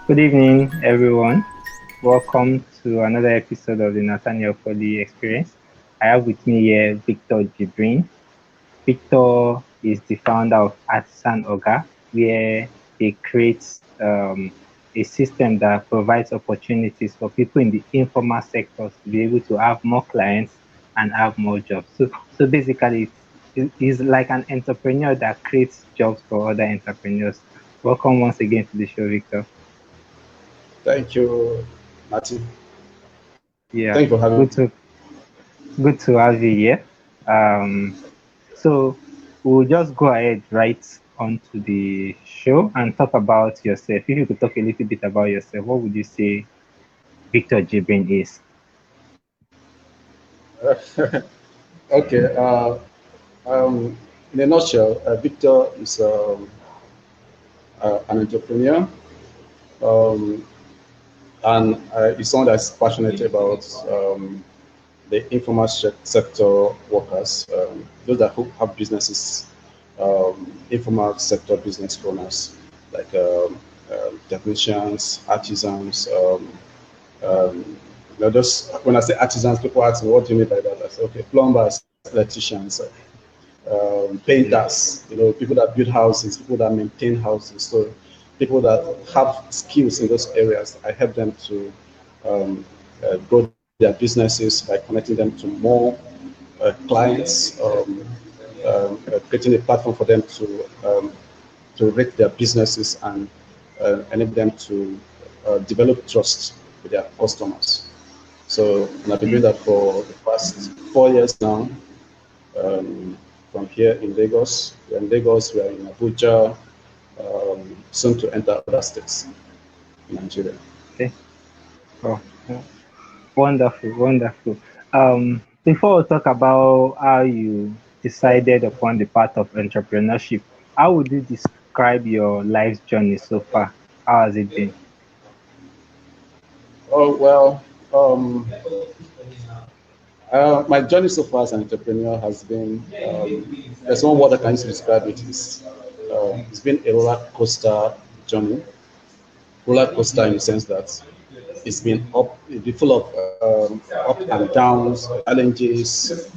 Good evening, everyone. Welcome to another episode of the Nathaniel Okwoli Experience. I have with me here Victor Jibrin. Victor is the founder of Artisan Oga, where they create a system that provides opportunities for people in the informal sectors to be able to have more clients and have more jobs. So basically, it's like an entrepreneur that creates jobs for other entrepreneurs. Welcome once again to the show, Victor. Thank you, Martin. Yeah, Thank you for having good me. to have you here. Um, so we'll just go ahead right onto the show and talk about yourself. If you could talk a little bit about yourself, what would you say Victor Jibrin is? Okay. In a nutshell, Victor is an entrepreneur, um, and he's someone that's passionate about the informal sector workers, those that have businesses, informal sector business owners, like technicians, artisans. Um, just when I say artisans, people ask me, "What do you mean by that?" I say, "Okay, plumbers, electricians, painters. People that build houses, people that maintain houses. So people that have skills in those areas, I help them to grow their businesses by connecting them to more clients, creating a platform for them to rate their businesses and enable them to develop trust with their customers. So, and I've been doing Mm, that for the past 4 years now. Um, from here in Lagos, we are in Abuja, soon to enter other states in Nigeria. okay. Oh, oh, wonderful, wonderful. Before we talk about how you decided upon the path of entrepreneurship, how would you describe your life's journey so far? How has it been? Oh, well, my journey so far as an entrepreneur has been, there's one word I can use to describe it, is it's been a roller coaster journey. Roller coaster in the sense that it's been full of up and downs, challenges,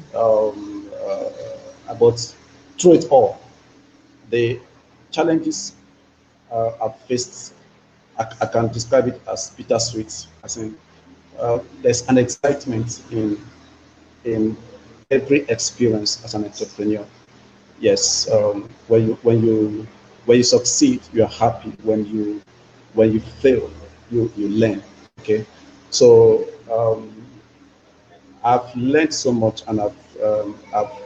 but through it all, the challenges I've faced, I can describe it as bittersweet. As in, there's an excitement in every experience as an entrepreneur. Yes, when you succeed, you are happy. When you fail, you learn. Okay, so I've learned so much, and I've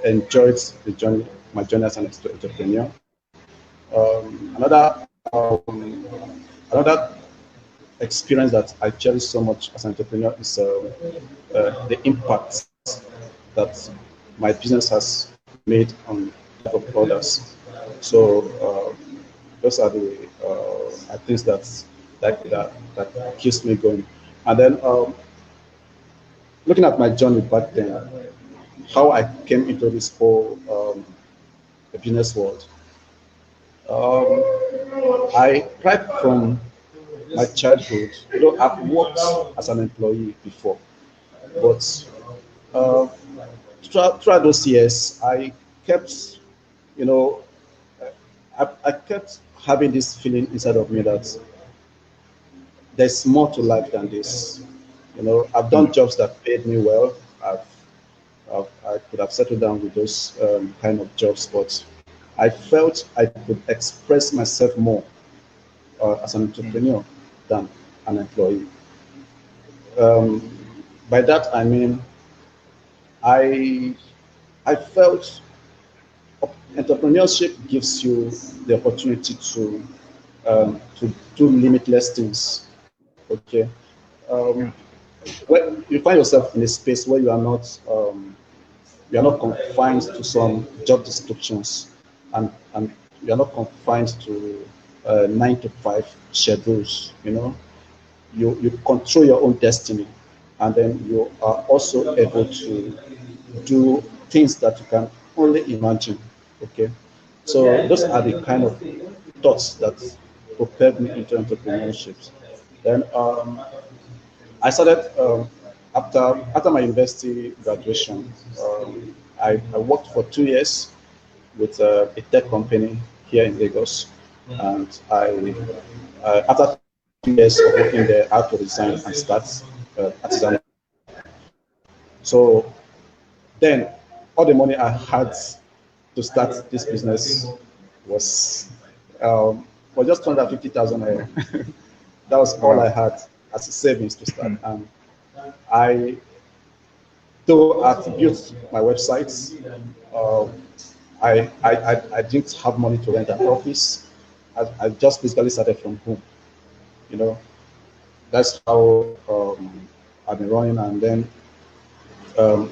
enjoyed the journey, my journey as an entrepreneur. Another experience that I cherish so much as an entrepreneur is the impact that my business has made on the life of others. So those are the things that keeps me going. And then looking at my journey back then, how I came into this whole business world. Um, right from my childhood, I've worked as an employee before, but uh, throughout those years, I kept, you know, I kept having this feeling inside of me that there's more to life than this. I've Mm, done jobs that paid me well. I could have settled down with those kind of jobs, but I felt I could express myself more as an mm, entrepreneur than an employee. Um, by that I mean I I felt entrepreneurship gives you the opportunity to do limitless things. Okay, um, yeah, when you find yourself in a space where you are not confined to some job descriptions, and you are not confined to 9 to 5 schedules. You control your own destiny, and then you are also able to do things that you can only imagine. Okay, so those are the kind of thoughts that propelled me into entrepreneurship. Then I started after my university graduation. I worked for 2 years with a tech company here in Lagos, and after 2 years of working there, I had to resign and start artisan. So then, all the money I had to start this business was was just 250,000 naira. That was all I Wow. had as a savings to start. And I, though I built my websites, uh, I didn't have money to rent an office. I just basically started from home. You know, that's how I've been running. And then um,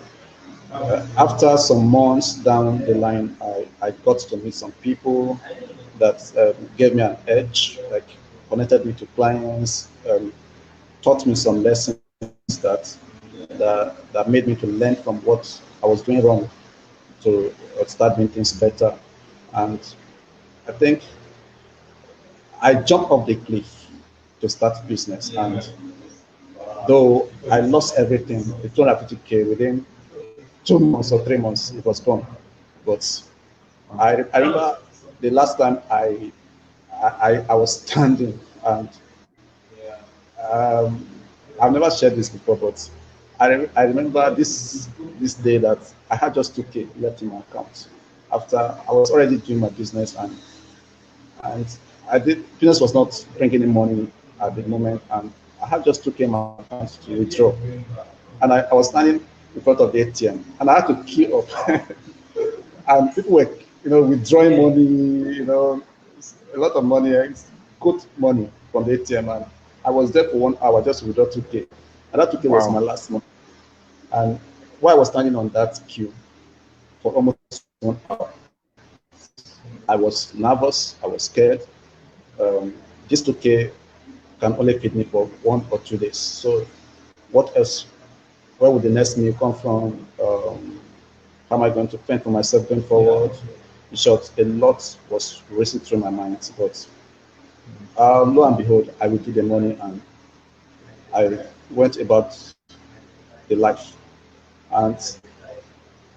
after some months down the line, I got to meet some people that gave me an edge, like connected me to clients, taught me some lessons that made me to learn from what I was doing wrong to start doing things better. And I think I jumped off the cliff to start business. And though I lost everything, the 250K within 2 months or 3 months, it was gone. But I remember the last time I was standing, and um, I've never shared this before, but I remember this day that I had just 2K left in my account after I was already doing my business, and I did business was not bringing in money at the moment, and I had just 2K in my account to withdraw, and I was standing in front of the ATM, and I had to queue up, and people were withdrawing money, a lot of money, good money from the ATM, and I was there for 1 hour just to withdraw 2K, and that 2K was my Wow. last month. And while I was standing on that queue for almost 1 hour, I was nervous, I was scared. This 2K can only feed me for 1 or 2 days. So what else? Where would the next meal come from? How am I going to fend for myself going forward? In short, a lot was racing through my mind. But lo and behold, I withdrew the money and I went about the life. And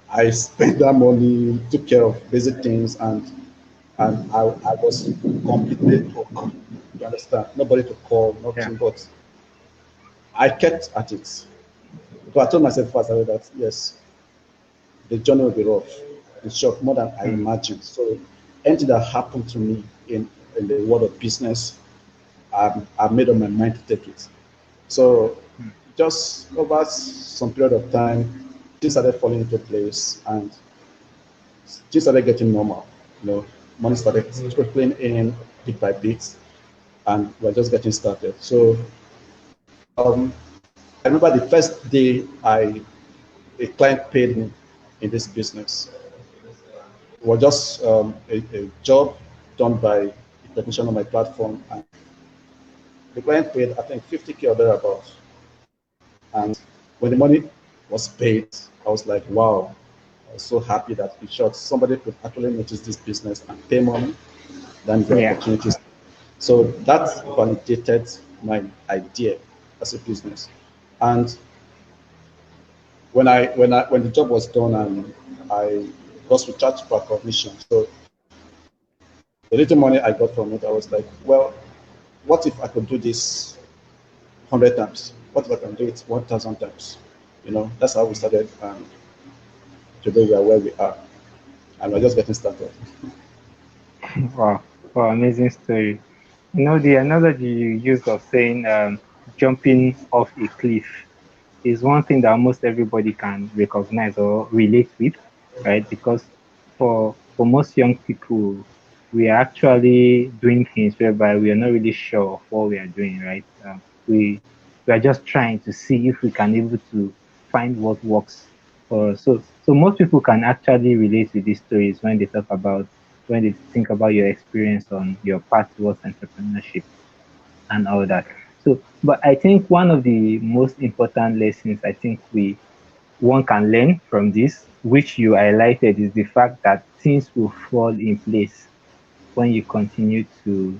I spent that money, took care of basic things, and I was completely broke. You understand? Nobody to call, Yeah. nothing. But I kept at it. Because I told myself first that yes, the journey will be rough. In short, more than I Mm. imagined. So anything that happened to me in the world of business, I made up my mind to take it. So Mm. just over some period of time, things started falling into place, and things started getting normal. You know, money started trickling in bit by bit, and we're just getting started. So I remember the first day a client paid me in this business. It was just a job done by a technician on my platform, and the client paid I think 50K or thereabouts. And when the money was paid, I was like, wow. I was so happy that in short somebody could actually notice this business and pay money than the Yeah. opportunities. So that validated my idea as a business. And when the job was done and I was recharged for commission, so the little money I got from it, I was like, well, what if I could do this 100 times? What if I can do it 1,000 times? That's how we started, and today we are where we are, and we're just getting started. Wow. Wow. Amazing story. The analogy you used of saying jumping off a cliff is one thing that almost everybody can recognize or relate with, right? Because for most young people, we are actually doing things whereby we are not really sure of what we are doing, right? We are just trying to see if we can able to find what works for us. So most people can actually relate with these stories when they think about your experience on your path towards entrepreneurship and all that. So, but I think one of the most important lessons I think we one can learn from this, which you highlighted, is the fact that things will fall in place when you continue to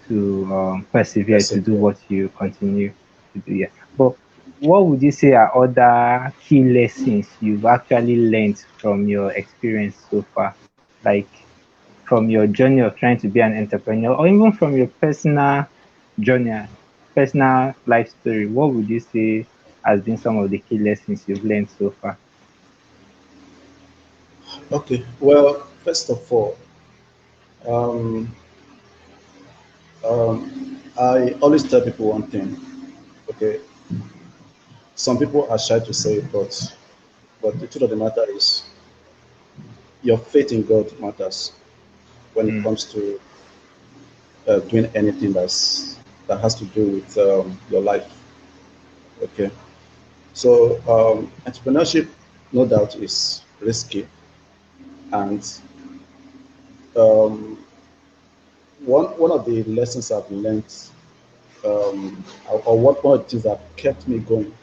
to persevere to do persevere. what you continue to do. Yeah. But what would you say are other key lessons you've actually learned from your experience so far? Like from your journey of trying to be an entrepreneur, or even from your personal journey, personal life story, what would you say has been some of the key lessons you've learned so far? Okay. Well, first of all, um, I always tell people one thing. Okay, some people are shy to say it, but the truth of the matter is your faith in God matters when it Mm, comes to doing anything that has to do with your life. Okay, so entrepreneurship, no doubt, is risky, and um, one of the lessons I've learned, or one of the things that kept me going,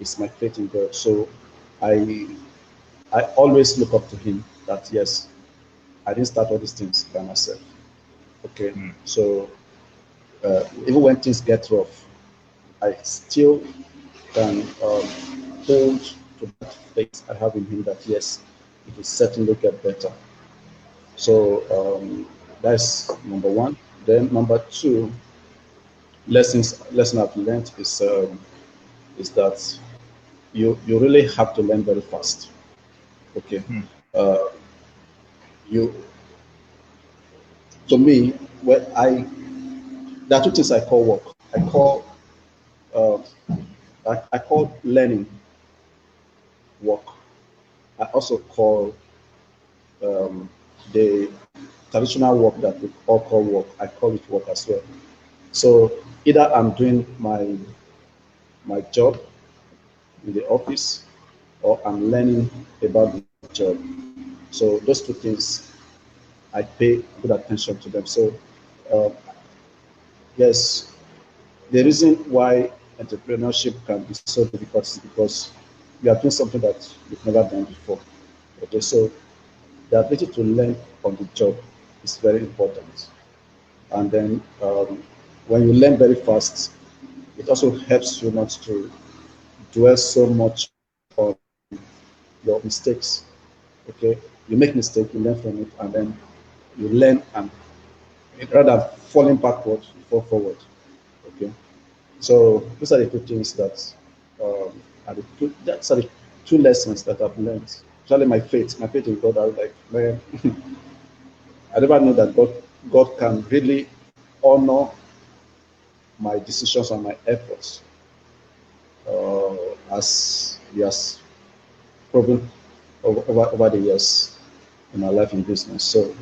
is my faith in God. So I I always look up to Him. That yes, I didn't start all these things by myself. Okay, mm, so even when things get rough, I still can hold to that faith I have in Him that yes, it will certainly get better. So that's number one. Then number two, lesson I've learned is that you really have to learn very fast. Okay, mm, uh, you to me, when there are two things I call work. I call uh, I call learning work. I also call um, the traditional work that we all call work. I call it work as well. So either I'm doing my job in the office, or I'm learning about the job. So those two things I pay good attention to them. So uh, yes, the reason why entrepreneurship can be so difficult is because you are doing something that you've never done before. Okay, so the ability to learn on the job is very important. And then when you learn very fast, it also helps you not to dwell so much on your mistakes. Okay, you make mistake, you learn from it, and then you learn, and rather than falling backward, you fall forward. Okay, so those are the two things that that's are the two lessons that I've learned. Especially my faith in God. I was like, man, I never knew that God can really honor my decisions and my efforts, as He has proven over the years in my life in business. So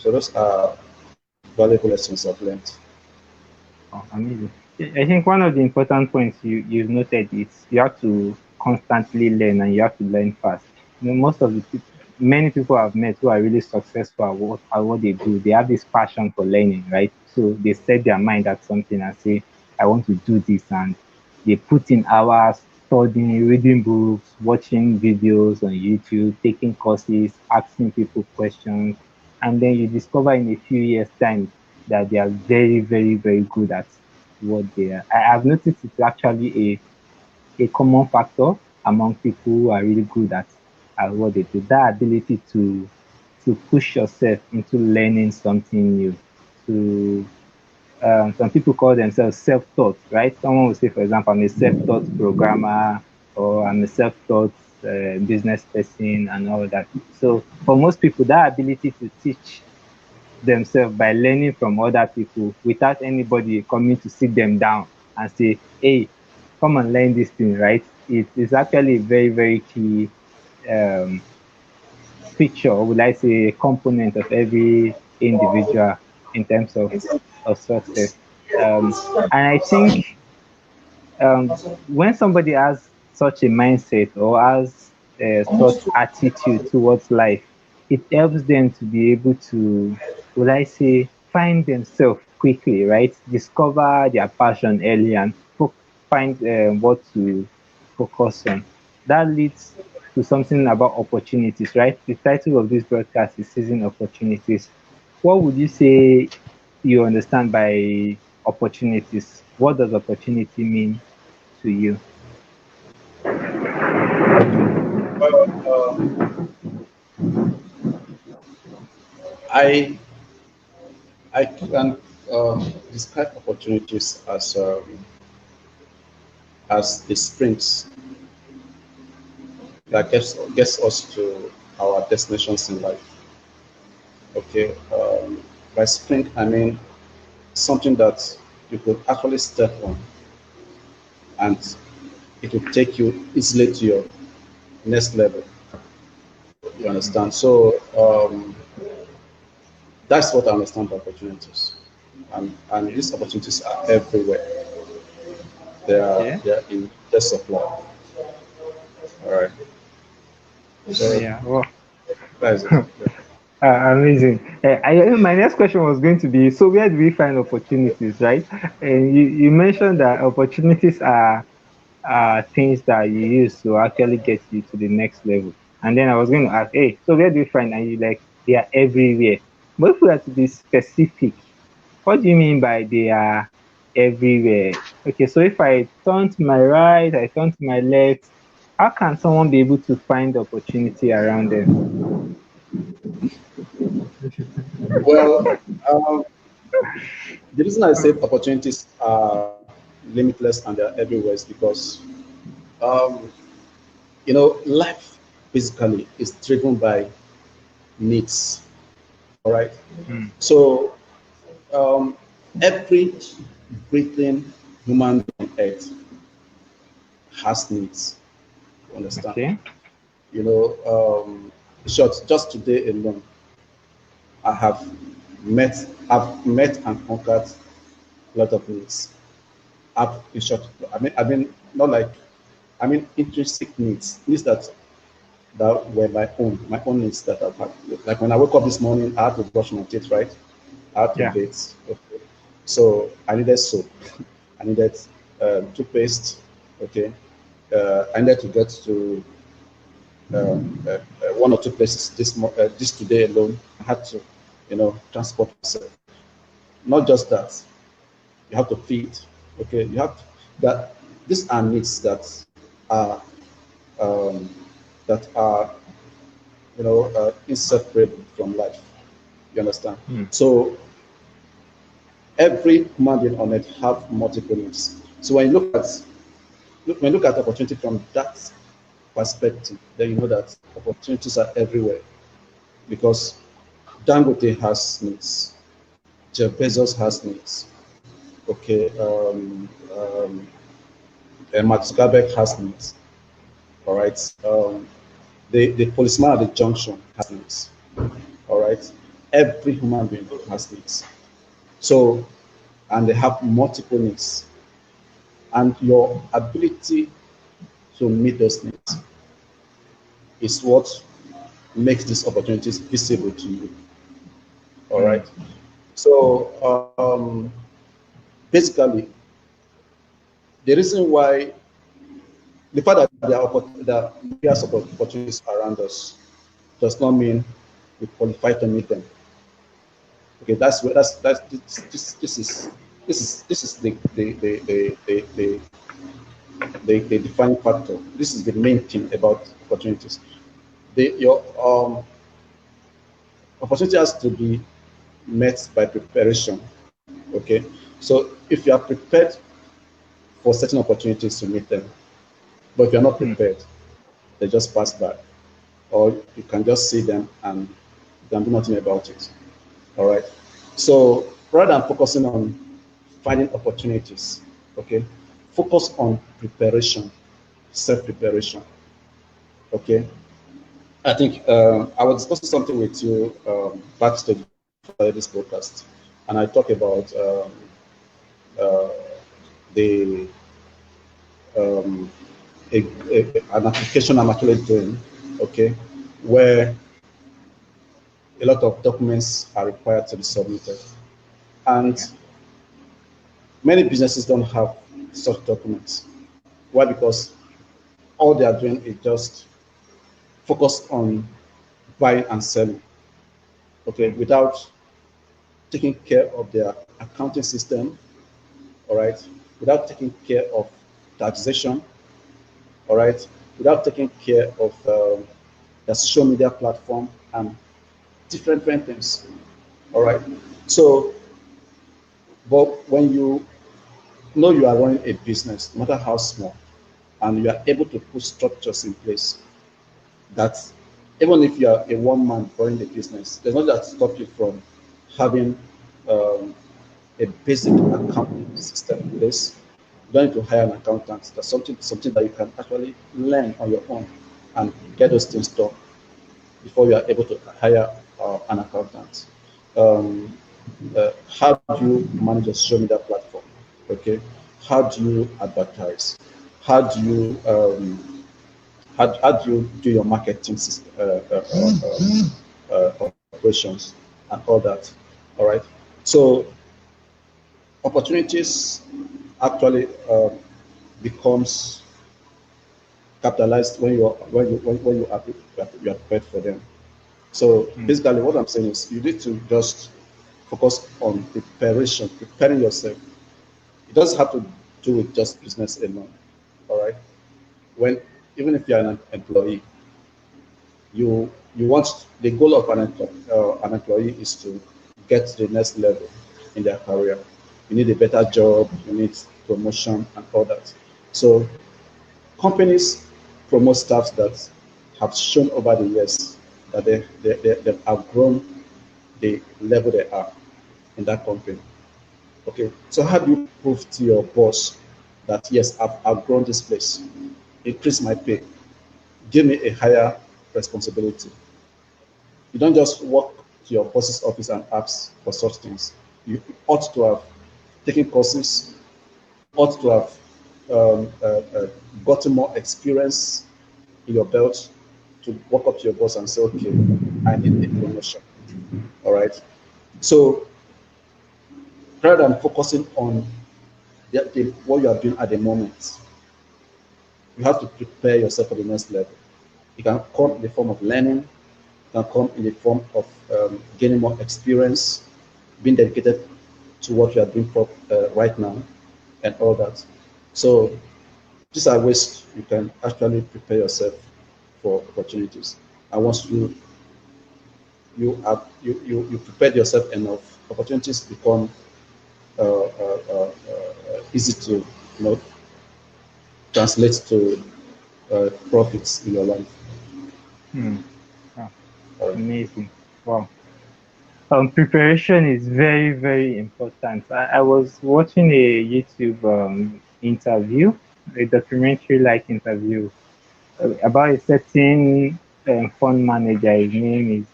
those are valuable lessons I've learned. oh, amazing. I think one of the important points you've noted is you have to constantly learn and you have to learn fast. Most of the people, many people I've met who are really successful at what they do, they have this passion for learning, right? So they set their mind at something and say, I want to do this, and they put in hours studying, reading books, watching videos on YouTube, taking courses, asking people questions, and then you discover in a few years' time that they are very, very, very good at what they are. I have noticed it's actually a common factor among people who are really good at what they do. That ability to push yourself into learning something new, to some people call themselves self-taught, right? Someone will say, for example, I'm a self-taught programmer, or I'm a self-taught business person and all that. So for most people, that ability to teach themselves by learning from other people without anybody coming to sit them down and say, hey, come and learn this thing, right? It is actually a very, very key um, feature, or would I say, a component of every individual in terms of success. And I think when somebody has such a mindset or has such attitude towards life, it helps them to be able to, would I say, find themselves quickly, right? Discover their passion early and find what to focus on. That leads to something about opportunities, right? The title of this broadcast is Seizing Opportunities. What would you say you understand by opportunities? What does opportunity mean to you? Well, I I can describe opportunities as the springs that gets us to our destinations in life. Okay, by spring I mean something that you could actually step on, and it will take you easily to your next level. You understand? So that's what I understand by opportunities, and these opportunities are everywhere. Okay. They are in the supply. All right. So Yeah. Well, that is it. Yeah. amazing. My next question was going to be, so where do we find opportunities, right? And you mentioned that opportunities are things that you use to actually get you to the next level. And then I was going to ask, hey, so where do you find? And you like, they are everywhere. But if we are to be specific, what do you mean by they are everywhere? Okay, so if I turn to my right, I turn to my left, how can someone be able to find opportunity around them? Well, um, the reason I say opportunities are limitless and they're everywhere is because um, life basically is driven by needs. All right. Hmm. So um, every breathing human being on earth has needs. You understand? Okay. You know, short, just today alone, I have I've met and conquered a lot of needs. In short, I mean, not like, I mean, intrinsic needs that were my own needs that I've had. Like when I woke up this morning, I had to brush my teeth, right? I had to Yeah. bathe. Okay. So I needed soap. I needed toothpaste. Okay. I needed to get to one or two places this today alone. I had to, transport myself. Not just that, you have to feed. Okay, you have to, that. These are needs are um, that are inseparable from life. You understand? Hmm. So every human being on earth have multiple needs. So when you look at opportunity from that perspective, then you know that opportunities are everywhere because Dangote has needs, Jeff Bezos has needs. Okay, Mark Zuckerberg has needs. All right, the policeman at the junction has needs. All right, every human being has needs. So, and they have multiple needs, and your ability to meet those needs is what makes these opportunities visible to you. All Hmm. right. So basically, the reason why the fact that there are myriad of opportunities around us does not mean we qualify to meet them. Okay, that's where that's this is the defining factor. This is the main thing about opportunities. Your opportunity has to be met by preparation. Okay, so if you are prepared for certain opportunities to meet them, but if you are not Hmm. prepared, they just pass by, or you can just see them and you can do nothing about it. All right. So rather than focusing on finding opportunities, okay, focus on preparation, self preparation. Okay. I think I was discussing something with you backstage before this podcast, and I talk about uh, the um, an application I'm actually doing, okay, where a lot of documents are required to be submitted, Yeah. and many businesses don't have such documents. Why? Because all they are doing is just focus on buying and selling, okay, Hmm. without taking care of their accounting system, all right, without taking care of taxation, all right, without taking care of the social media platform and different things, all right. So, but when you know you are running a business, no matter how small, and you are able to put structures in place that even if you are a one man running the business, there's not that stop you from having um, a basic accounting system in place. You don't need to hire an accountant. That's something that you can actually learn on your own and get those things done before you are able to hire an accountant. Um, how do you manage a social media platform? Okay, how do you advertise? How do you how do you do your marketing system, operations and all that? All right. So opportunities actually becomes capitalized when you are prepared for them. So Hmm. basically, what I'm saying is you need to just focus on preparation, preparing yourself. It doesn't have to do with just business alone. All right. When even if you're an employee, you want the goal of an employee is to get to the next level in their career. You need a better job, you need promotion and all that. So companies promote staffs that have shown over the years that they've outgrown the level they are in that company. Okay, so how do you prove to your boss that yes, I've outgrown this place? Increase my pay, give me a higher responsibility. You don't just walk to your boss's office and ask for such things. You ought to have taken courses, ought to have gotten more experience in your belt to walk up to your boss and say, okay, I need a promotion. All right. So rather than focusing on what you are doing at the moment, you have to prepare yourself for the next level. It can come in the form of learning, it can come in the form of gaining more experience, being dedicated to what you are doing right now, and all that. So these are ways you can actually prepare yourself for opportunities. And once you prepared yourself enough, opportunities become easy to translate to profits in your life. Hmm. Wow. All right. Amazing. Wow. Preparation is very, very important. I was watching a YouTube interview, a documentary like interview about a certain fund manager. His name is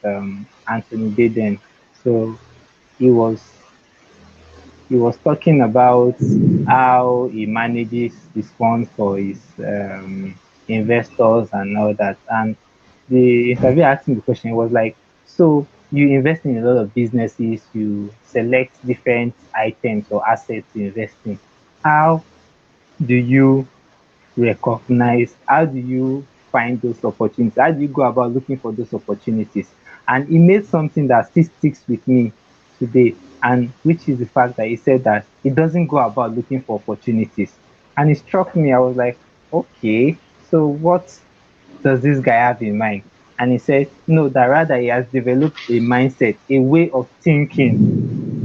Anthony Baden. So he was he was talking about how he manages his funds for his investors and all that. And the interviewer asked him the question was like, so you invest in a lot of businesses, you select different items or assets to invest in. How do you recognize, how do you find those opportunities? How do you go about looking for those opportunities? And he made something that still sticks with me today, and which is the fact that he said that he doesn't go about looking for opportunities. And it struck me, I was like, okay, so what does this guy have in mind? And he said, no, that rather he has developed a mindset, a way of thinking,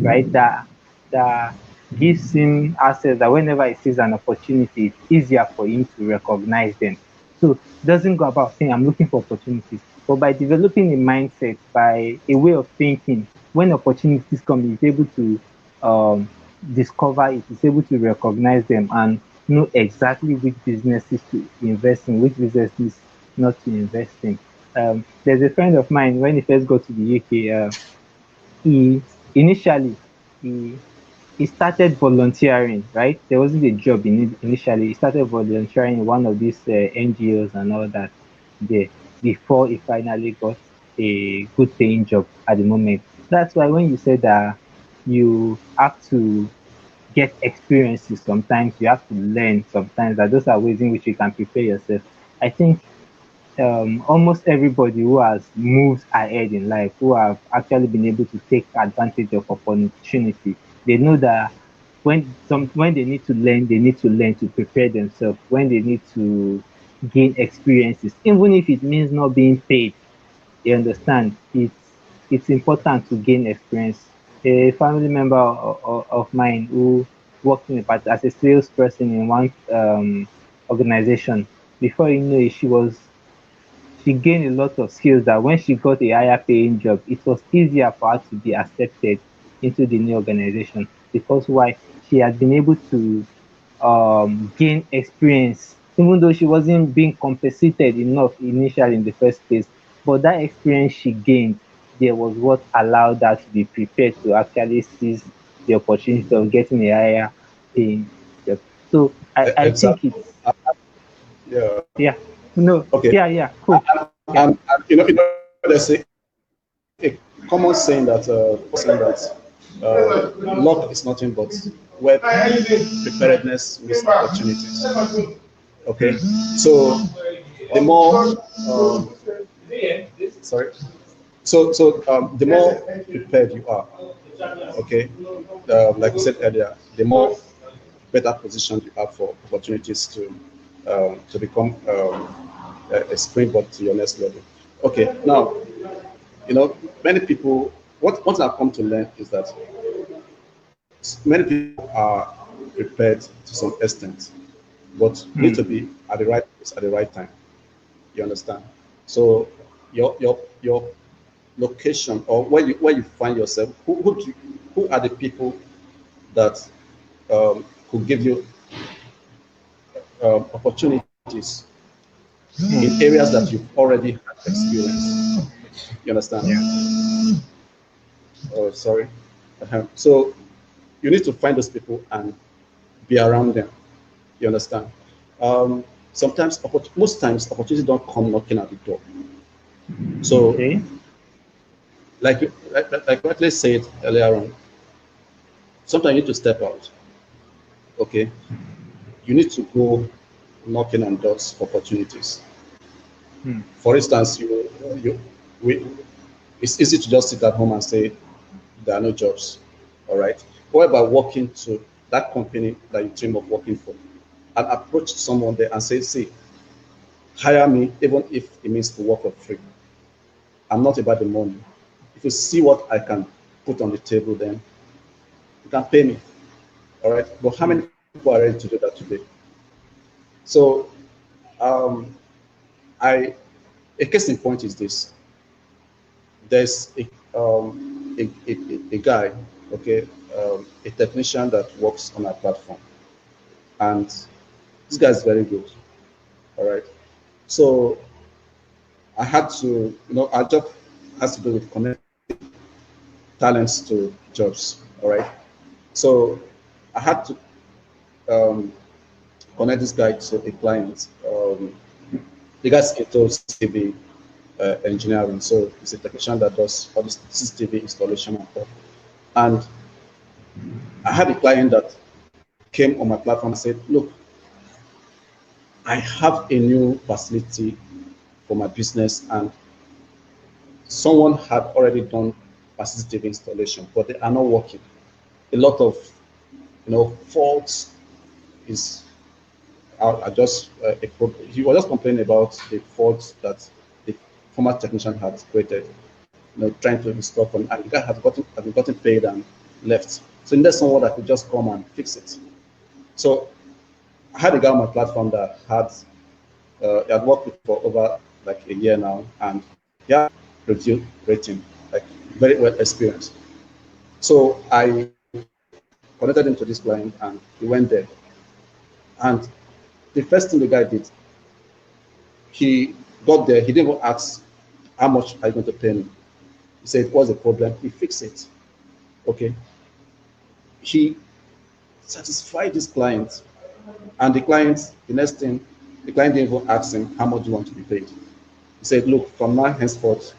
right? That gives him access that whenever he sees an opportunity, it's easier for him to recognize them. So doesn't go about saying I'm looking for opportunities, but by developing a mindset, by a way of thinking, when opportunities come, he's able to um, discover it, he's able to recognize them and know exactly which businesses to invest in, which businesses not to invest in. There's a friend of mine when he first got to the UK. He initially he he started volunteering, right? There wasn't a job in it initially. He started volunteering in one of these NGOs and all that there before he finally got a good paying job at the moment. That's why when you said that you have to get experiences sometimes, you have to learn sometimes, that those are ways in which you can prepare yourself. I think almost everybody who has moved ahead in life, who have actually been able to take advantage of opportunity, they know that when they need to learn, they need to learn to prepare themselves. When they need to gain experiences, even if it means not being paid, you understand, it's important to gain experience. A family member of mine who worked in a part as a salesperson in one organization, before you know it, she gained a lot of skills that when she got a higher paying job, it was easier for her to be accepted into the new organization. Because why? She had been able to gain experience, even though she wasn't being compensated enough initially in the first place. But that experience she gained, there was what allowed her to be prepared to actually seize the opportunity of getting a higher paying job. So I think Exactly. it's, Yeah. yeah, no, Okay. yeah, yeah, cool. Yeah. There's a common saying that luck is nothing but where preparedness meets opportunities. Okay. So the more sorry. The more prepared you are, okay, like I said earlier, the more better positioned you are for opportunities to become a springboard to your next level. Okay, now many people. What I've come to learn is that many people are prepared to some extent, but you need Hmm. to be at the right place at the right time. You understand? So your location or where you find yourself, who are the people that could give you opportunities Hmm. in areas that you've already had experience. You understand? Yeah. Oh, sorry. So you need to find those people and be around them. You understand? Um, most times, opportunities don't come knocking at the door. So, Okay. like rightly said earlier on, sometimes you need to step out. Okay, you need to go knocking on doors for opportunities. Hmm. For instance, you we it's easy to just sit at home and say there are no jobs. All right. However, walking to that company that you dream of working for and approach someone there and say, see, hire me even if it means to work for free. I'm not about the money. If you see what I can put on the table, then you can pay me. All right. But how Hmm. many people are ready to do that today? So um, I a case in point is this. There's a guy, okay, a technician that works on our platform, and this guy is very good. All right. So I had to, our job has to do with connecting talents to jobs. All right. So I had to um, connect this guy to a client. The guy's into CCTV engineering, so he's a technician that does all this CCTV installation and stuff. And I had a client that came on my platform and said, "Look, I have a new facility for my business, and someone had already done a CCTV installation, but they are not working. A lot of faults is are just he was just complaining about the faults that the former technician had created, trying to install from, and the guy had been gotten paid and left. So there's someone that could just come and fix it. So I had a guy on my platform that he had worked with for over like a year now, and he had review rating, like very well experienced. So I connected him to this client, and he went there. And the first thing the guy did, he got there. He didn't even ask how much are you going to pay me. He said, "What's the problem?" He fixed it. Okay. He satisfied this client, and the next thing, the client didn't even ask him how much you want to be paid. He said, "Look, from now henceforth,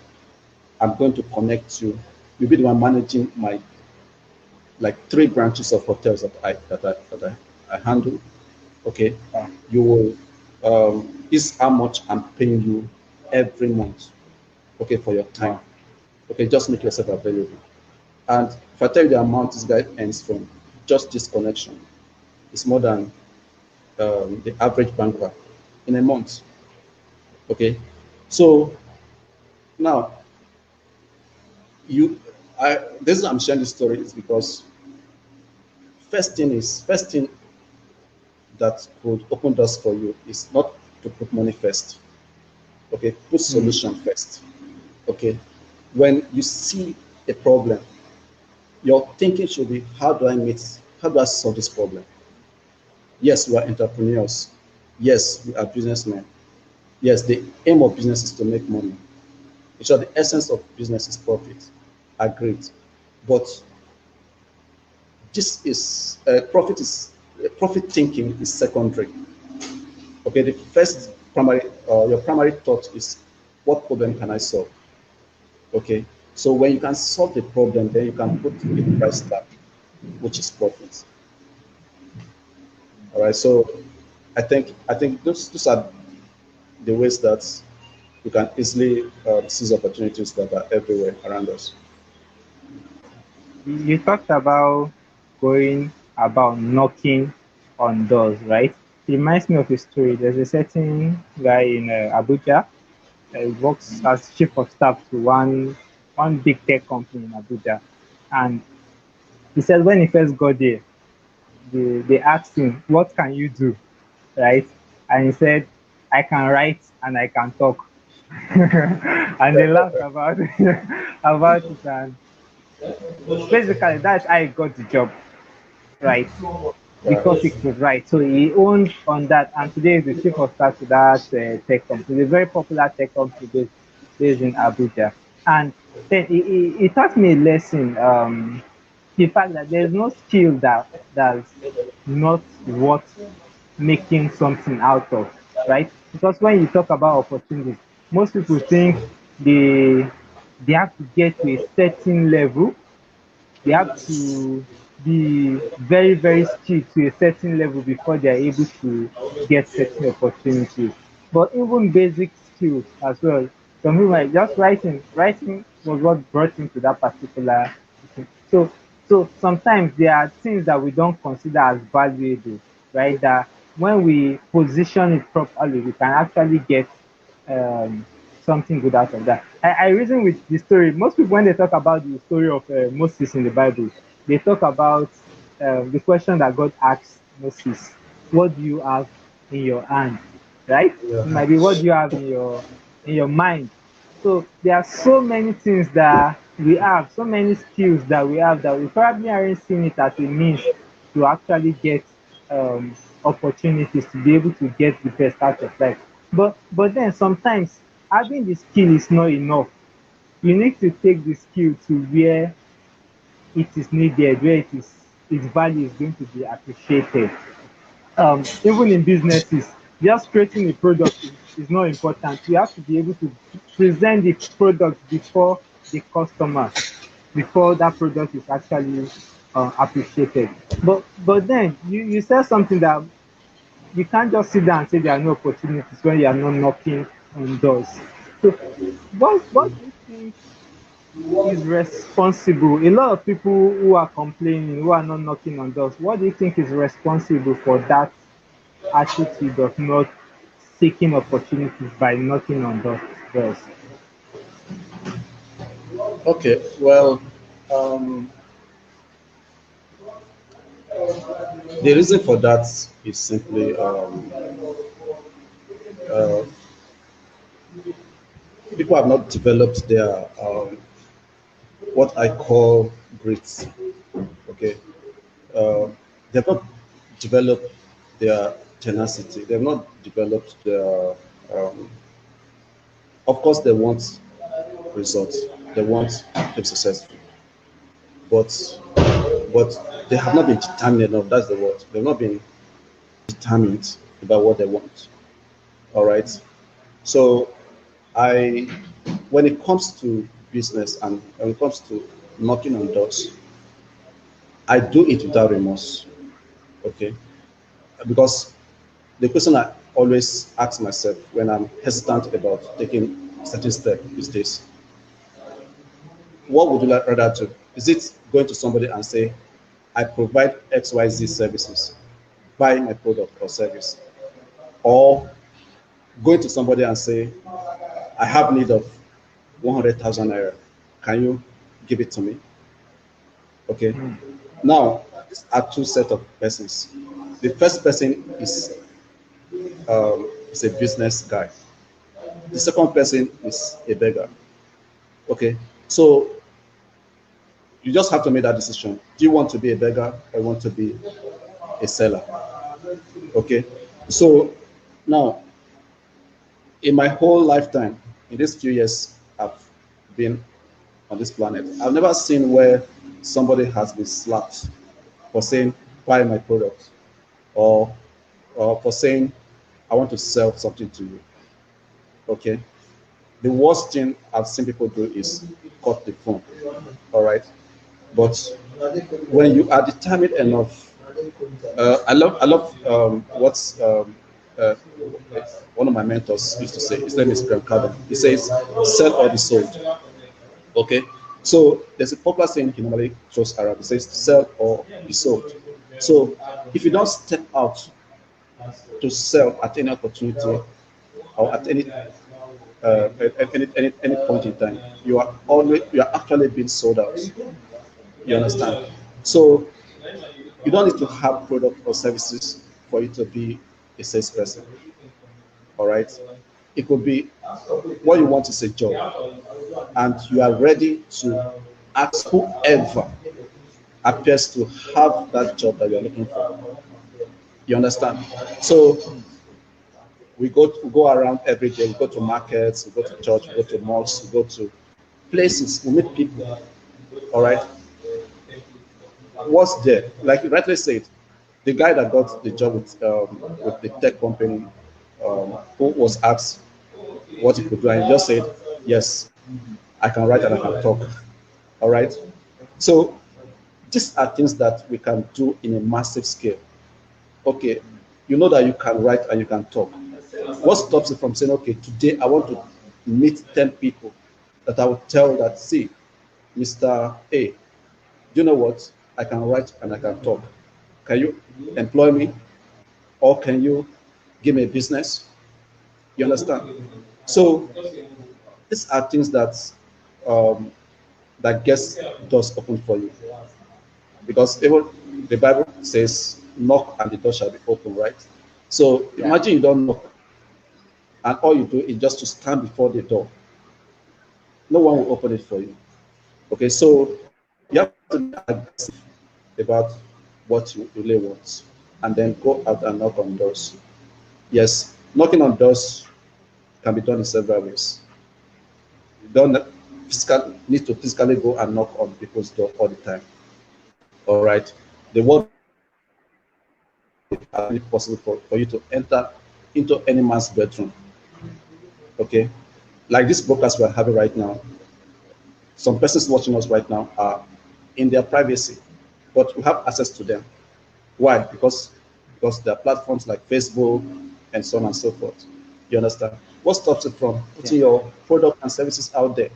I'm going to connect you. You'll be the one managing my like three branches of hotels that I handle. Okay, Wow. you will. This is how much I'm paying you every month, okay, for your time. Wow. Okay, just make yourself available. And if I tell you the amount this guy earns from just this connection, it's more than the average banker in a month. Okay, so now you, this is I'm sharing this story is because first thing that could open doors for you is not to put money first. Okay, put Mm. solution first. Okay, when you see a problem, your thinking should be how do I solve this problem? Yes, we are entrepreneurs. Yes, we are businessmen. Yes, the aim of business is to make money. In short, the essence of business is profit. Agreed. But this is profit thinking is secondary. Okay, the first primary your primary thought is what problem can I solve? Okay, so when you can solve the problem, then you can put the price tag, which is profit. All right, so I think those are the ways that we can easily seize opportunities that are everywhere around us. You talked about going about knocking on doors, right? It reminds me of a story. There's a certain guy in Abuja. He works as chief of staff to one big tech company in Abuja, and he said when he first got there, they asked him, "What can you do?" Right? And he said, "I can write and I can talk." And they laughed about about it, and basically that's how he got the job, right? Because he Right. could write. So he owned on that, and today is the chief of staff to that tech company. It's a very popular tech company based in Abuja. And then he taught me a lesson. The fact that there's no skill that's not worth making something out of, right? Because when you talk about opportunities, most people think they they have to get to a certain level, they have to be very, very skilled to a certain level before they are able to get certain opportunities. But even basic skills as well. Some people like just writing was what brought him to that particular thing. So sometimes there are things that we don't consider as valuable, right? That when we position it properly, we can actually get um, something good out of that. I reason with the story. Most people, when they talk about the story of Moses in the Bible, they talk about the question that God asked Moses: "What do you have in your hand?" Right? It Yeah. might be what do you have in your mind. So there are so many things that we have, so many skills that we have that we probably aren't seeing it as a means to actually get opportunities to be able to get the best out of life. But then sometimes having the skill is not enough. You need to take the skill to where it is needed, where its value is going to be appreciated. Even in businesses, just creating a product is not important. You have to be able to present the product before the customer, before that product is actually appreciated. But then you said something that you can't just sit down and say there are no opportunities when you are not knocking on doors. So what do you think is responsible? A lot of people who are complaining, who are not knocking on doors, what do you think is responsible for that attitude of not seeking opportunities by knocking on doors? Okay. Well, um, the reason for that is simply uh, people have not developed their what I call grits. Okay, uh, they've not developed their tenacity. They've not developed their. Of course, they want results. They want to be successful, but they have not been determined enough. That's the word. They've not been determined about what they want. All right. So I, when it comes to business and when it comes to knocking on doors, I do it without remorse. Okay, because the question I always ask myself when I'm hesitant about taking certain step is this. What would you rather do? Is it going to somebody and say, I provide XYZ services, buy my product or service? Or going to somebody and say, I have need of 100,000 naira. Can you give it to me? Okay. Now, these are two set of persons. The first person is a business guy. The second person is a beggar. Okay. So you just have to make that decision. Do you want to be a beggar or you want to be a seller? Okay. So now, in my whole lifetime, in these few years I've been on this planet, I've never seen where somebody has been slapped for saying, buy my product, or for saying, I want to sell something to you. Okay. The worst thing I've seen people do is cut the phone. All right. But when you are determined enough, I love what's uh, one of my mentors used to say. His name is Graham Cardone. He says, "Sell or be sold." Okay, so there's a popular saying he normally throws around. It says, "Sell or be sold." So if you don't step out to sell at any opportunity or at any point in time, you are actually being sold out. You understand? So you don't need to have product or services for you to be a salesperson. All right. It could be what you want is a job, and you are ready to ask whoever appears to have that job that you are looking for. You understand? So we go around every day. We go to markets, we go to church, we go to mosques, we go to places, we meet people. All right. What's there? Like you rightly said, the guy that got the job with the tech company, who was asked what he could do, and he just said, "Yes, I can write and I can talk." All right. So these are things that we can do in a massive scale. Okay, you know that you can write and you can talk. What stops you from saying, "Okay, today I want to meet 10 people that I will tell that, see, Mr. A, do you know what? I can write and I can talk. Can you employ me, or can you give me a business?" You understand? So these are things um, that gets doors open for you, because even the Bible says, "Knock and the door shall be open." Right? So imagine you don't knock, and all you do is just to stand before the door. No one will open it for you. Okay, so you have to be aggressive about what you really want, and then go out and knock on doors. Yes, knocking on doors can be done in several ways. You don't need to physically go and knock on people's door all the time. All right. The word of God says, it's really possible for you to enter into any man's bedroom. Okay. Like this broadcast we're having right now, some persons watching us right now are in their privacy, but we have access to them. Why? Because there are platforms like Facebook and so on and so forth. You understand? What stops you from putting your product and services out there?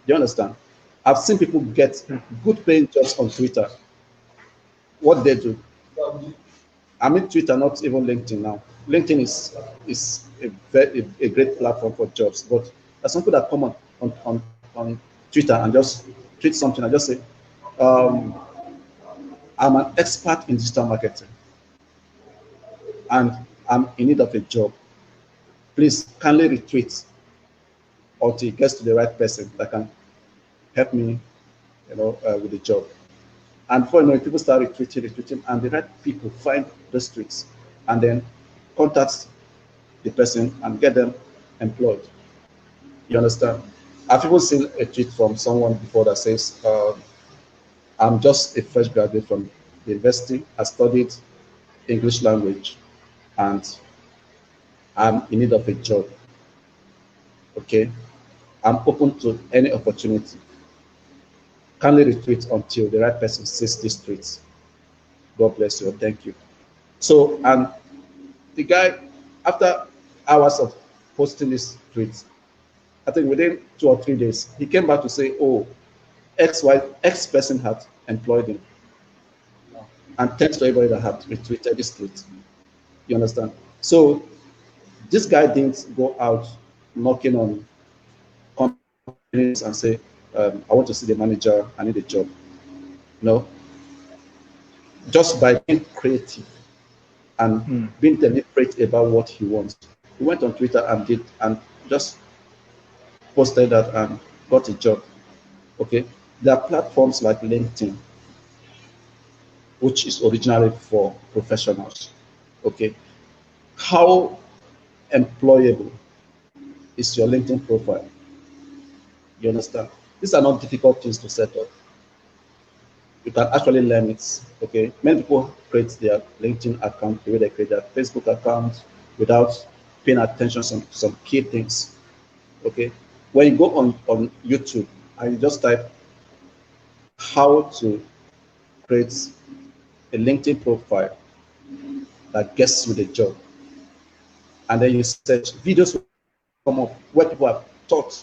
You understand? I've seen people get good paying jobs on Twitter. What they do, I mean, Twitter, not even LinkedIn now. LinkedIn is a great platform for jobs, but there's some people that come on Twitter and just tweet something and just say, um, "I'm an expert in digital marketing and I'm in need of a job. Please kindly retweet until it gets to the right person that can help me, with the job." And before you know it, people start retweeting, and the right people find those tweets and then contact the person and get them employed. You understand? I've even seen a tweet from someone before that says, "I'm just a fresh graduate from the university. I studied English language and I'm in need of a job. Okay, I'm open to any opportunity. Kindly retweet until the right person sees these tweets. God bless you. Thank you." So, and the guy, after hours of posting these tweets, I think within 2 or 3 days, he came back to say, oh, X person had employed him. And thanks to everybody that had retweeted this tweet. You understand? So this guy didn't go out knocking on companies and say, I want to see the manager, I need a job. No. Just by being creative and being deliberate about what he wants. He went on Twitter and just posted that and got a job. Okay. There are platforms like LinkedIn, which is originally for professionals. Okay. How employable is your LinkedIn profile? You understand? These are not difficult things to set up. You can actually learn it. Okay. Many people create their LinkedIn account the way they create their Facebook account without paying attention to some key things. Okay. When you go on YouTube and you just type how to create a LinkedIn profile that gets you the job, and then you search, videos will come up where people have taught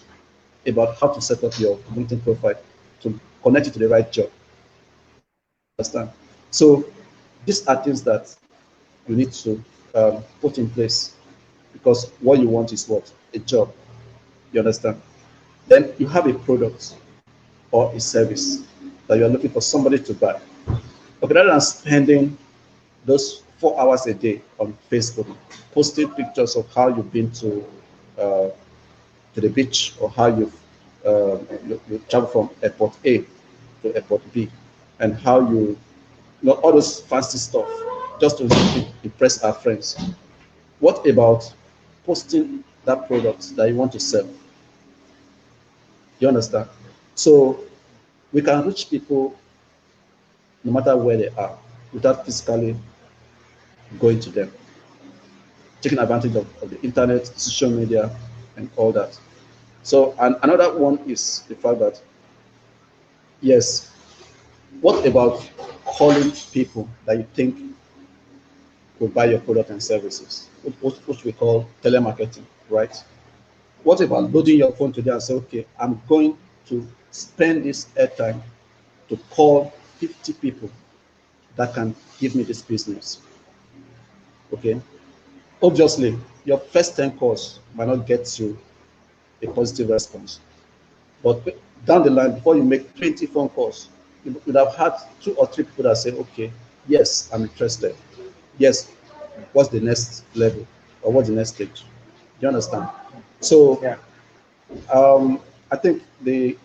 about how to set up your LinkedIn profile to connect you to the right job. Understand? So these are things that you need to put in place, because what you want is what? A job. You understand? Then you have a product or a service that you are looking for somebody to buy. Okay, rather than spending those 4 hours a day on Facebook, posting pictures of how you've been to the beach, or how you travel from airport A to airport B, and how you know all those fancy stuff just to impress our friends. What about posting that product that you want to sell? You understand? So we can reach people no matter where they are without physically going to them, taking advantage of the internet, social media, and all that. So, and another one is the fact that, yes, what about calling people that you think will buy your product and services, which we call telemarketing, right? What about loading your phone today and say, okay, I'm going to spend this airtime to call 50 people that can give me this business? Okay. Obviously, your first 10 calls might not get you a positive response, but down the line, before you make 20 phone calls, you would have had 2 or 3 people that say, okay, yes, I'm interested. Yes, what's the next level, or what's the next stage? Do you understand? So Yeah. I think the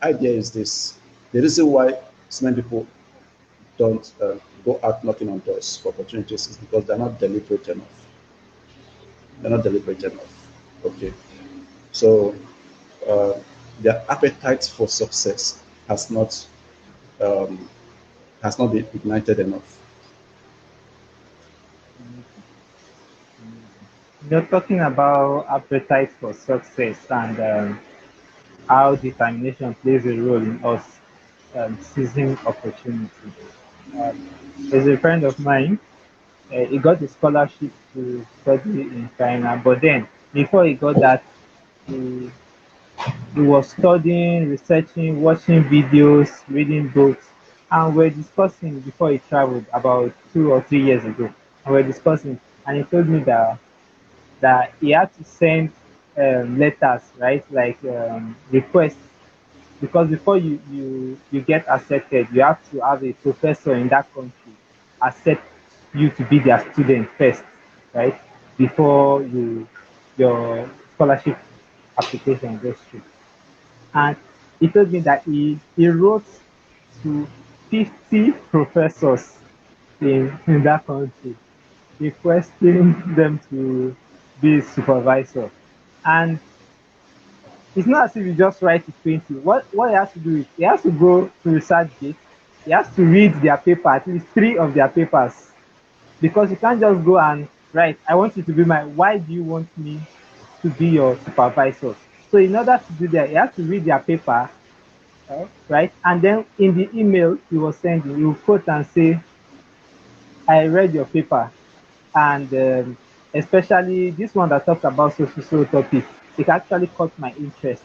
idea is this. The reason why so many people don't go out knocking on doors for opportunities is because they're not deliberate enough. They're not deliberate enough. Okay. So uh, their appetite for success um, has not been ignited enough. You're talking about appetite for success and how determination plays a role in us seizing opportunity. Um, there's a friend of mine. He got a scholarship to study in China, but then before he got that, he, he was studying, researching, watching videos, reading books, and we're discussing before he traveled about 2 or 3 years ago. And we're discussing, and he told me that he had to send letters, right, like requests, because before you get accepted, you have to have a professor in that country accept you to be their student first, right, before your scholarship application goes through. And he told me that he wrote to 50 professors in that country requesting them to be his supervisor. And it's not as if you just write it 20. What he has to do is he has to go to ResearchGate, he has to read their paper, at least 3 of their papers, because you can't just go and write, I want you to be my, why do you want me to be your supervisor? So in order to do that, he has to read their paper, right? And then in the email he was sending, he will quote and say, I read your paper, and especially this one that talks about social topic. it actually caught my interest.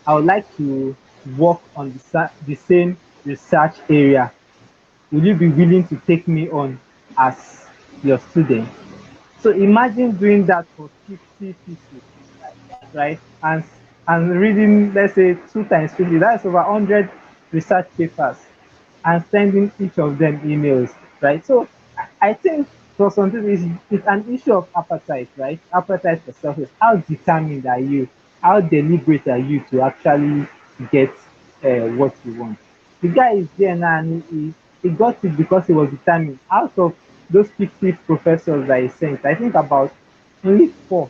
I would like to work on the same research area. Will you be willing to take me on as your student? So imagine doing that for 50 people, right? And reading, let's say, 2 times 50, that's over 100 research papers, and sending each of them emails, right? So I think for some people it's an issue of appetite, right? Appetite for success. How determined are you? How deliberate are you to actually get what you want? The guy is there now, and he got it because he was determined. Out of those 50 professors that he sent, I think about only four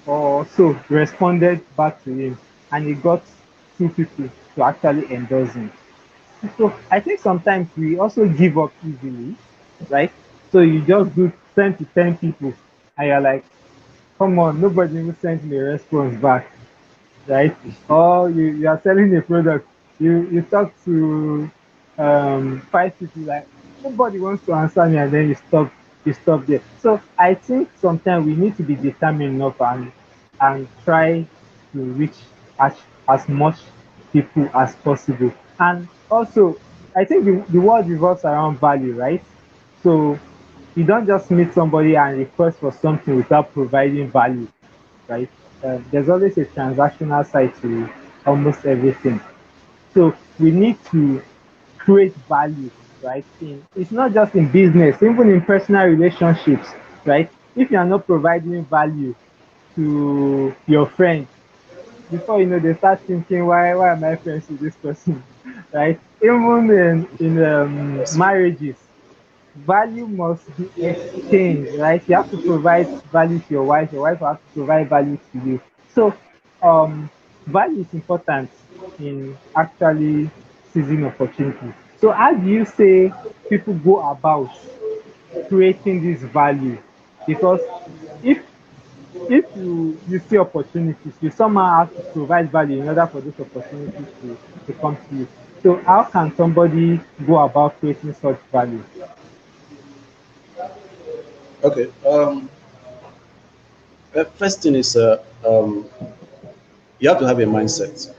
or so responded back to him, and he got two people to actually endorse him. So I think sometimes we also give up easily, right? So you just do 10 to 10 people, and you're like, come on, nobody even sent me a response back, right? Or you are selling a product, you talk to 5 people, like nobody wants to answer me, and then you stop there. So I think sometimes we need to be determined enough and try to reach as much people as possible. And also, I think the world revolves around value, right? So you don't just meet somebody and request for something without providing value, right? There's always a transactional side to almost everything. So we need to create value, right? It's not just in business, even in personal relationships, right? If you are not providing value to your friend, before you know, they start thinking, why am I friends with this person, right? Even in Yes. marriages, value must be exchanged, right? You have to provide value to your wife will have to provide value to you. So value is important in actually seizing opportunity. So how do you say people go about creating this value? Because if if you see opportunities, you somehow have to provide value in order for those opportunities to come to you. So how can somebody go about creating such value? Okay. First thing is you have to have a mindset.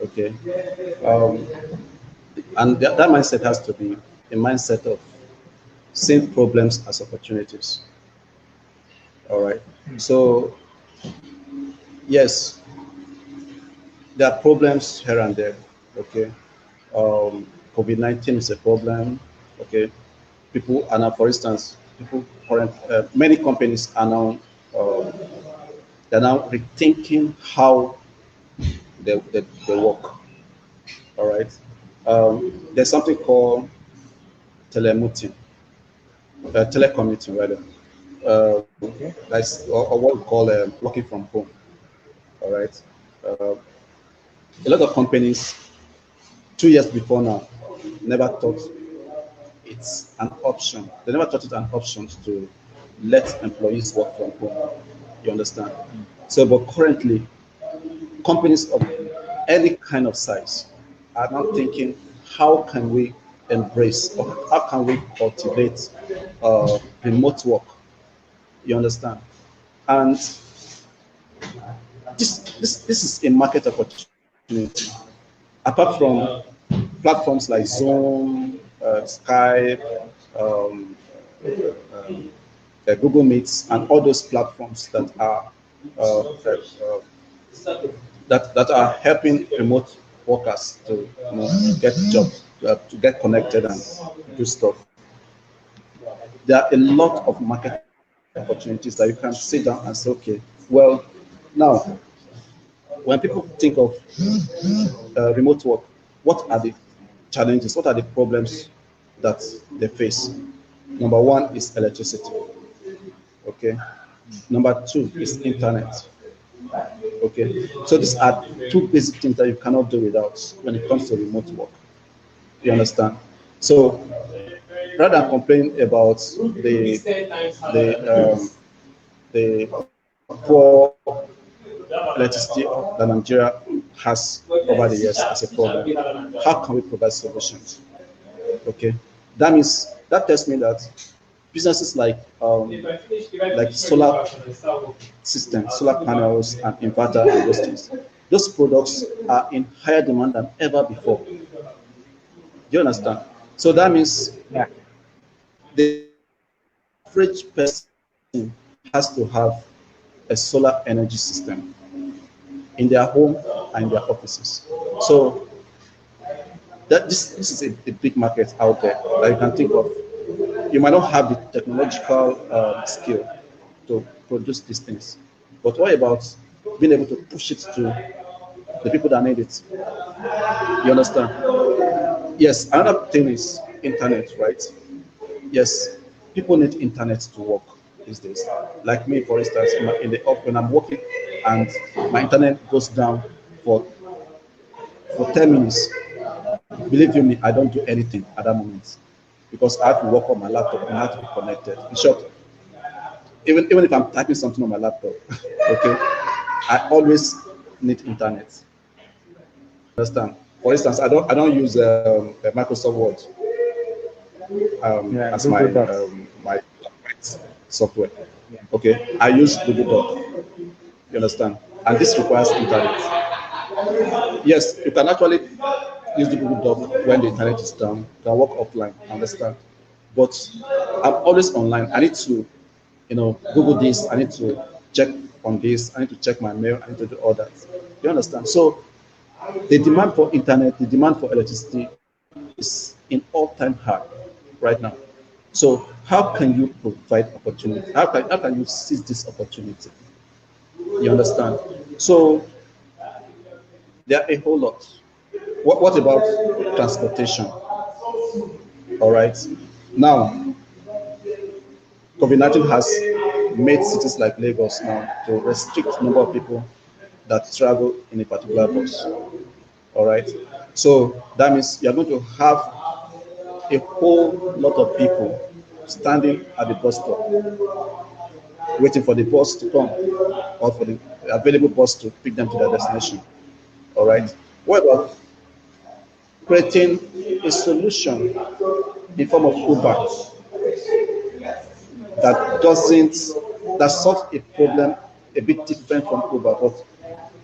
Okay. Um, and that mindset has to be a mindset of seeing problems as opportunities. All right. So yes, there are problems here and there. Okay. COVID-19 is a problem. Okay. People are now, for instance, many companies are now uh, they're now rethinking how they work. All right. There's something called telecommuting, telecommuting rather. Okay. Or what we call working from home. All right. Uh, a lot of companies 2 years before now never thought it's an option. They never thought it an option to let employees work from home. You understand? So, but currently, companies of any kind of size are now thinking, how can we embrace or how can we cultivate remote work? You understand? And this is a market opportunity. Apart from platforms like Zoom, Skype, um, Google Meets, and all those platforms that are helping remote workers to get jobs, to get connected and do stuff. There are a lot of market opportunities that you can sit down and say, okay, well, now when people think of remote work, what are the challenges? What are the problems that they face? Number one is electricity. Okay. Number two is internet. Okay. So these are two basic things that you cannot do without when it comes to remote work. You understand? So rather than complain about the poor electricity that Nigeria has over the years as a problem, how can we provide solutions? Okay, that tells me that businesses like solar systems, solar panels, and inverter and those things. Those products are in higher demand than ever before. Do you understand? So that means Yeah. the average person has to have a solar energy system in their home and in their offices. So this is a big market out there that you can think of. You might not have the technological skill to produce these things, but what about being able to push it to the people that need it? You understand? Yes. Another thing is internet, right? Yes, people need internet to work these days. Like me, for instance, in the when I'm working and my internet goes down for 10 minutes, believe you me, I don't do anything at that moment because I have to work on my laptop and I have to be connected. In short, even if I'm typing something on my laptop, okay, I always need internet. Understand? For instance, I don't use Microsoft Word Yeah. as Google Docs. my software. Yeah. Okay, I use Google Doc. You understand? And this requires internet. Yes, you can actually use the Google Doc when the internet is down. You can work offline. Understand? But I'm always online. I need to, Google this. I need to check on this. I need to check my mail. I need to do all that. You understand? So the demand for internet, the demand for electricity is in all-time high right now. So how can you provide opportunity? How can you seize this opportunity? You understand? So there are a whole lot. What about transportation? All right. Now, COVID-19 has made cities like Lagos now to restrict the number of people that travel in a particular bus. All right. So that means you're going to have a whole lot of people standing at the bus stop waiting for the bus to come or for the available bus to pick them to their destination. All right. What about creating a solution in form of Uber that doesn't that solves a problem a bit different from Uber, but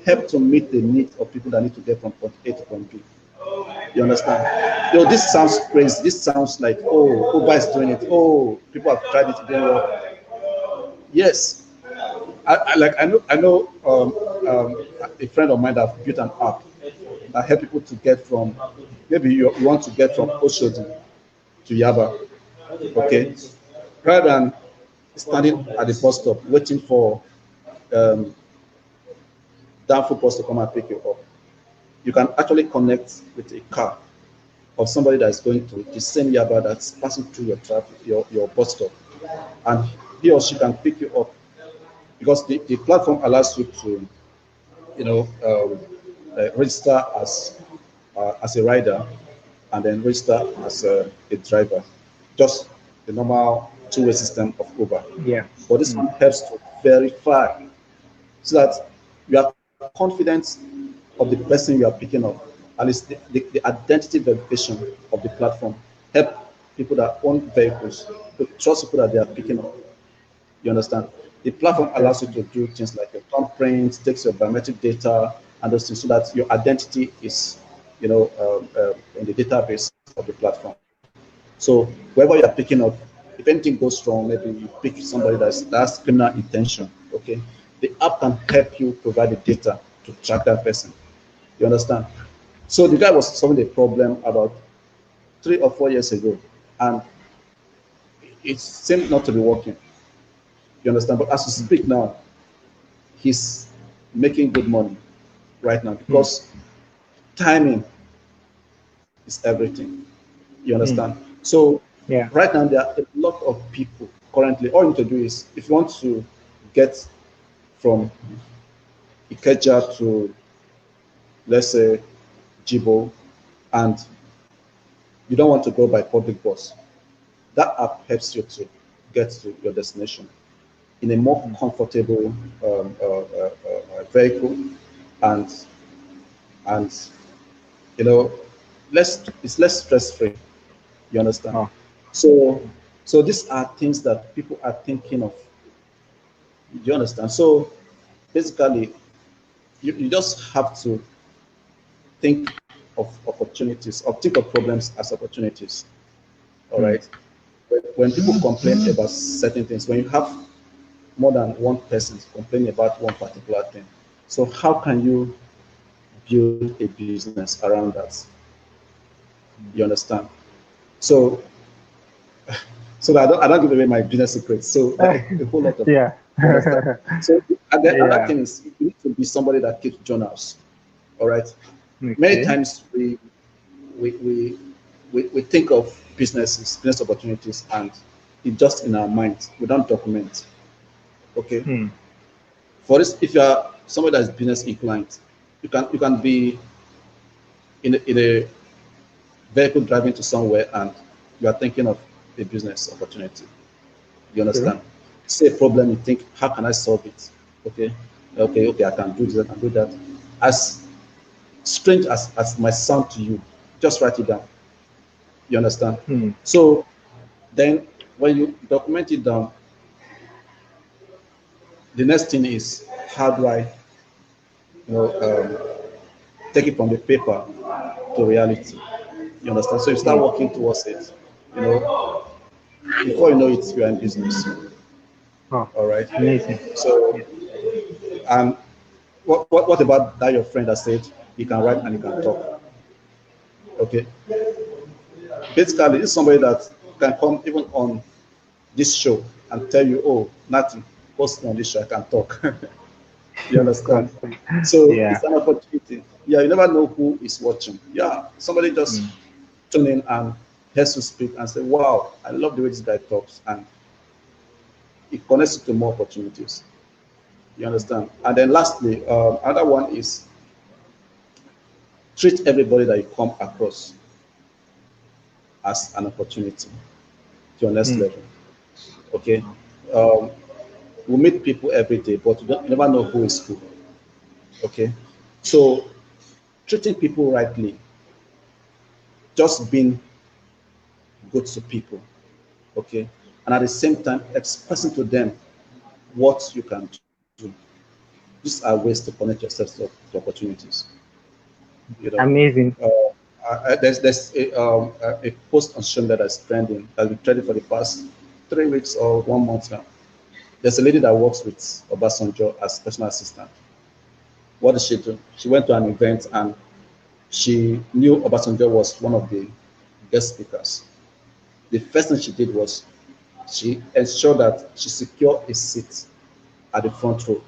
help to meet the needs of people that need to get from point A to point B. You understand? This sounds crazy. This sounds like, oh, Uber is doing it. Oh, people have tried it, it didn't work. Yes, I know a friend of mine that built an app that help people to get from, maybe you want to get from Oshodi to Yaba, okay, rather than standing at the bus stop waiting for um, downfall bus to come and pick you up. You can actually connect with a car of somebody that is going to the same Yaba that's passing through your traffic, your bus stop, and he or she can pick you up because the platform allows you to, register as a rider and then register as a driver, just the normal two-way system of Uber. Yeah. But this one helps to verify so that you are confident of the person you are picking up. At least the identity verification of the platform help people that own vehicles to trust people that they are picking up. You understand? The platform allows you Interesting. to do things like your thumbprint, takes your biometric data, and those things, so that your identity is, in the database of the platform. So wherever you are picking up, if anything goes wrong, maybe you pick somebody that's criminal intention. Okay, the app can help you provide the data to track that person. You understand? So the guy was solving the problem about 3 or 4 years ago, and it seemed not to be working. You understand? But as we speak now, he's making good money right now Mm. because timing is everything. You Mm. understand? So Yeah. right now there are a lot of people currently. All you need to do is if you want to get from Ikeja to, let's say, Jibo, and you don't want to go by public bus, that app helps you to get to your destination in a more Mm. comfortable vehicle, and and you know, it's less stress free. You understand? Oh. So Mm. So these are things that people are thinking of. Do you understand? So basically, you just have to think of opportunities or think of problems as opportunities. All Hmm. right. When people complain about certain things, when you have more than one person complaining about one particular thing, so how can you build a business around that? You understand? So, so that I don't give away my business secrets. So there are a whole lot of, Yeah. you understand? So and the other Yeah. thing is you need to be somebody that keeps journals. All right. Many Okay. times we we we think of business opportunities, and it's just in our minds. We don't document. Okay. Hmm. For this, if you are somebody that is business inclined, you can be in a vehicle driving to somewhere, and you are thinking of a business opportunity. You True. understand? See a problem, you think, how can I solve it? Okay, okay, I can do this, I can do that. As strange as it might sound to you, just write it down. You understand? Hmm. So then when you document it down, the next thing is how do I, you know, take it from the paper to reality. You understand? So you start Hmm. working towards it. You know, before you know it, you are in business. Oh, All right. amazing. So, Yeah. and what about that your friend that said he can write and he can talk? Okay. Basically, it's somebody that can come even on this show and tell you, oh, nothing, post me on this show, I can talk. You Of understand? course. So Yeah. it's an opportunity. Yeah, you never know who is watching. Yeah, somebody just Hmm. tune in and hears to speak and say, wow, I love the way this guy talks. And it connects you to more opportunities. You understand? And then lastly, another one is treat everybody that you come across as an opportunity to your next Hmm. level. Okay? Um, we meet people every day, but you never know who is who. Okay? So treating people rightly, just being good to people. Okay? And at the same time, expressing to them what you can do. These are ways to connect yourself to opportunities. You know, Amazing. there's a post on social media that's trending, that's been trending for the past 3 weeks or 1 month now. There's a lady that works with Obasanjo as personal assistant. What did she do? She went to an event and she knew Obasanjo was one of the guest speakers. The first thing she did was she ensured that she secured a seat at the front row.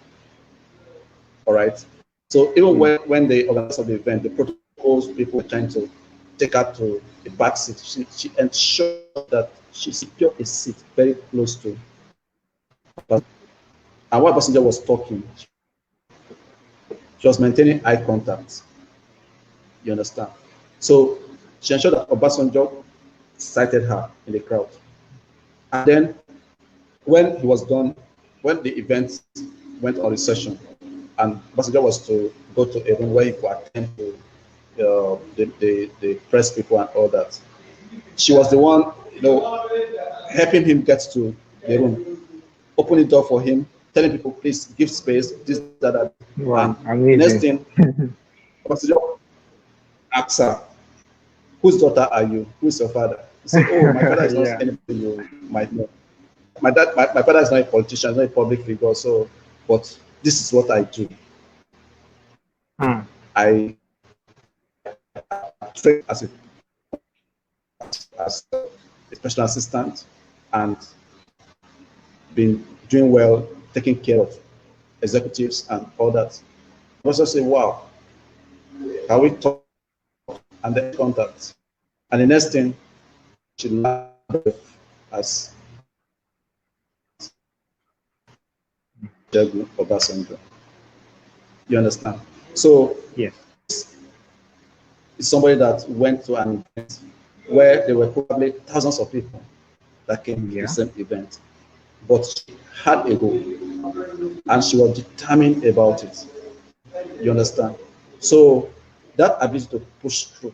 All right. So even Hmm. when the organizers of the event, the protocols, people were trying to take her to the back seat, she ensured that she secured a seat very close to and while Passenger was talking, she was maintaining eye contact. You understand? So she ensured that Obasanjo sighted her in the crowd. And then when he was done, when the event went on recession, and Obasanjo was to go to a room where he could attend to the press people and all that, she was the one, helping him get to the room, opening the door for him, telling people, please give space, this, that, that. And Wow. the next Amazing. thing, Obasanjo asked her, whose daughter are you? Who's your father? He said, oh, my father is not Yeah. anybody you might know. My father is not a politician, not a public figure, so, but this is what I do. Hmm. I train as a special assistant and been doing well, taking care of executives and all that. I also say, wow, can we talk and then contact? And the next thing, she learned as Jegu Obasanjo. You understand? So Yes. it's somebody that went to an event where there were probably thousands of people that came to the Yeah. same event, but she had a goal and she was determined about it. You understand? So that ability to push through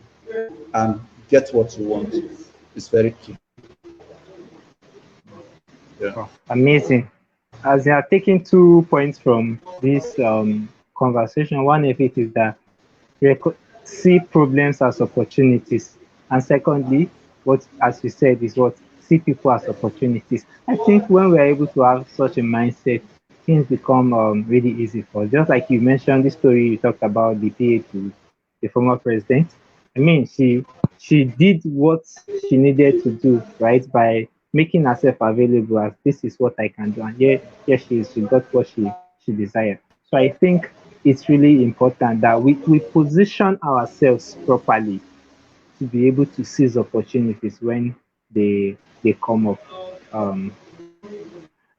and get what you want is very key. Yeah. Wow, amazing. As you are taking 2 points from this conversation, one of it is that see problems as opportunities, and secondly, what as you said is what see people as opportunities. I think when we are able to have such a mindset, things become really easy for us. Just like you mentioned, this story you talked about the PA to the former president. I mean, she did what she needed to do, right, by making herself available as this is what I can do, and here she got what she desired. So I think it's really important that we position ourselves properly to be able to seize opportunities when they come up. Um,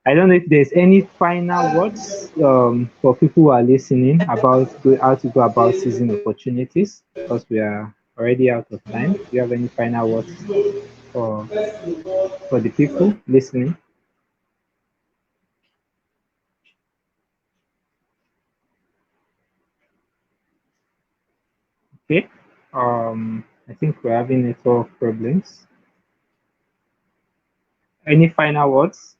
I don't know if there's any final words for people who are listening about how to go about seizing opportunities because we are already out of time. Do you have any final words for for the people listening? Okay. I think we're having network problems. Any final words?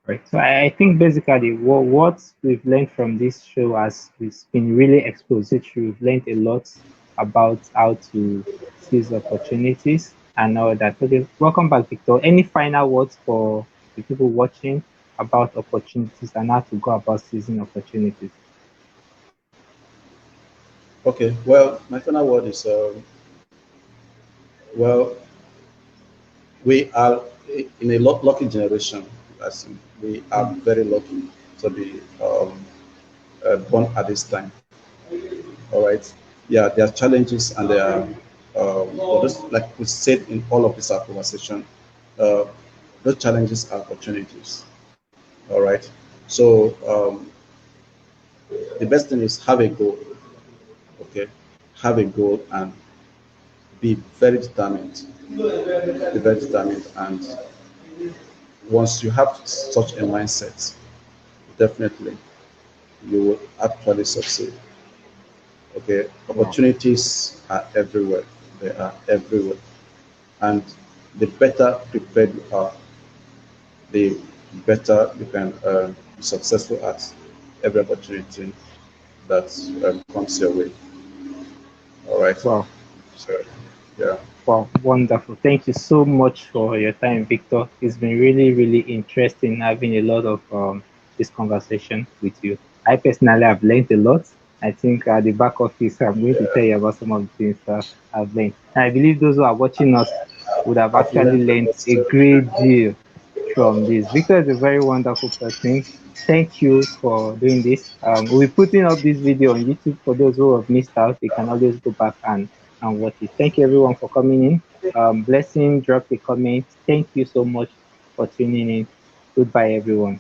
Right. So I think basically what we've learned from this show has it's been really expository. We've learned a lot about how to seize opportunities and all that. Okay, welcome back, Victor. Any final words for the people watching about opportunities and how to go about seizing opportunities? Okay. Well, my final word is well, we are in a lucky generation. As in, we are very lucky to be born at this time. All right. Yeah, there are challenges and there are, well, just like we said in all of this our conversation, uh, those challenges are opportunities. All right. So the best thing is have a goal. Okay, have a goal and be very determined. Be very determined, and once you have such a mindset, definitely you will actually succeed. Okay, Wow. opportunities are everywhere. They are everywhere, and the better prepared you are, the better you can be successful at every opportunity that comes your way. All right. Wow. So, yeah. Wow, wonderful. Thank you so much for your time, Victor. It's been really, really interesting having a lot of this conversation with you. I personally have learned a lot. I think at the back office, I'm going to tell you about some of the things that I've learned. And I believe those who are watching us would have I've actually learned a learned lot a too. great deal from this. Victor is a very wonderful person. Thank you for doing this. We'll be putting up this video on YouTube for those who have missed out. They can always go back and watch it. Thank you everyone for coming in. Blessing, drop a comment. Thank you so much for tuning in. Goodbye, everyone.